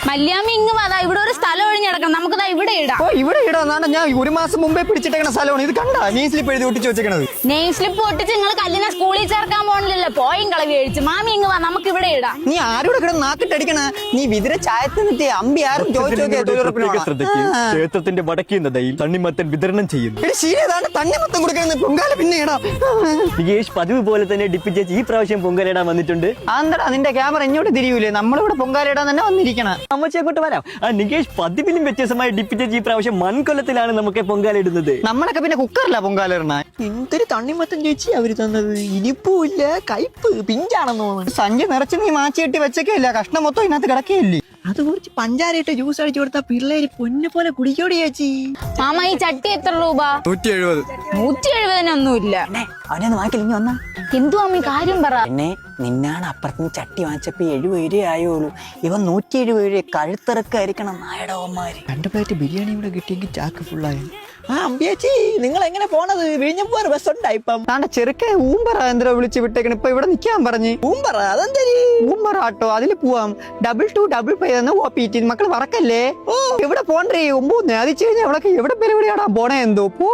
മല്യാമ്മ ഇങ്ങ് വാ, ഇവിടെ ഒരു സ്ഥലം ഒഴിഞ്ഞിടക്കണം, നമുക്കതാ ഇവിടെ ഇടാം. ഓ ഇവിടെ ഇടാന്നാണ് ഞാൻ 1 മാസം മുമ്പേ പിടിച്ചിട്ടേക്കണ സ്ഥലമാണ് ഇത്. കണ്ടാ നീ സ്ലിപ്പ് എഴുതി ഒട്ടിച്ച് വെച്ചേക്കണത്. നെയിം സ്ലിപ്പ് ഒട്ടിച്ച് നിങ്ങൾ കല്ലിനെ സ്കൂളിൽ ചേർക്കാൻ പോകണില്ലല്ലോ, പോയും കളവി കഴിച്ചു. മാമി ഇങ്ങ് വാ, നമുക്ക് ഇവിടെ ഇടാം. നീ ആരോടെ കിടന്ന് നാക്കിട്ടടിക്കണ? നീ വിതിര ചായത്തിനെത്തി അമ്പി ആരും ക്ഷേത്രത്തിന്റെ വടക്കേ നടയിൽ തണ്ണിമത്തൻ വിതരണം ചെയ്യുന്നു. തണ്ണിമത്തം കൊടുക്കണ പൊങ്കാല പിന്നെ ഇടാം. നികേഷ് പതിവ് പോലെ തന്നെ ഡിപ്പി ചേച്ചി ഈ പ്രാവശ്യം പൊങ്കാലിടാൻ വന്നിട്ടുണ്ട്. അതെന്താ നിന്റെ ക്യാമറ ഇങ്ങോട്ട് തിരിയൂലേ? നമ്മളിവിടെ പൊങ്കാലിടാൻ തന്നെ വന്നിരിക്കണ. അമ്മച്ചേക്കോട്ട് വരാം. നികേഷ് പതിവിലും വ്യത്യസ്തമായ ഡിപ്പി ചേച്ചി ഈ പ്രാവശ്യം മൺകൊല്ലത്തിലാണ് നമുക്ക് പൊങ്കാലിടുന്നത്. നമ്മളൊക്കെ പിന്നെ കുക്കറില്ല പൊങ്കാലിടണ. എന്തൊരു തണ്ണിമത്തൻ ചേച്ചി അവര് തന്നത്. ഇനിപ്പൂല്ല, കയ്പ് പിഞ്ചാണെന്ന് തോന്നുന്നു. സഞ്ചി നിറച്ച് നീ മാറ്റി കെട്ടി വെച്ചേക്കില്ല, കഷ്ണം മൊത്തം ഇതിനകത്ത് കിടക്കുകയില്ലേ? അത് കുറച്ച് പഞ്ചാരയിട്ട് ജ്യൂസ് അടിച്ചു കൊടുത്താൽ പിള്ളേര് പൊന്നു പോലെ കുടിക്കോടി ചേച്ചി. മാമ ഈ ചട്ടി എത്ര രൂപ? 170. 170-നൊന്നുമില്ല. അവനെ വാങ്ങിക്കില്ലെങ്കിൽ വന്നാ എന്തു മാമി കാര്യം പറ. എന്നെ നിന്നാണ് അപ്പുറത്തുനിന്ന് ചട്ടി വാങ്ങിച്ചപ്പോ 70 ആയോളൂ. ഇവൻ 170 കഴുത്തിറക്കായിരിക്കണം നായടവന്മാര്. 2 പ്ലേറ്റ് ബിരിയാണി ഇവിടെ കിട്ടിയെങ്കിൽ ചാക്ക് ഫുള്ളായി. അമ്പിയാച്ചി നിങ്ങൾ എങ്ങനെ പോണത്? വിഴിഞ്ഞപ്പോ ബസ് ഉണ്ടായി. ഇപ്പം താണ്ട ചെറുക്കെ ഊമ്പറ എന്തോ വിളിച്ച് വിട്ടേക്കണ. ഇപ്പൊ ഇവിടെ നിക്കാൻ പറഞ്ഞ്. ഊമ്പറ അതെന്തരി? ഊമ്പറ ആട്ടോ, അതില് പോവാം. 2-2 OPT. മക്കള് വറക്കല്ലേ? എവിടെ പോണ്ടേ? 9 അത് കഴിഞ്ഞാൽ എവിടെ പരിപാടിയാടാ പോണേ എന്തോ പോ.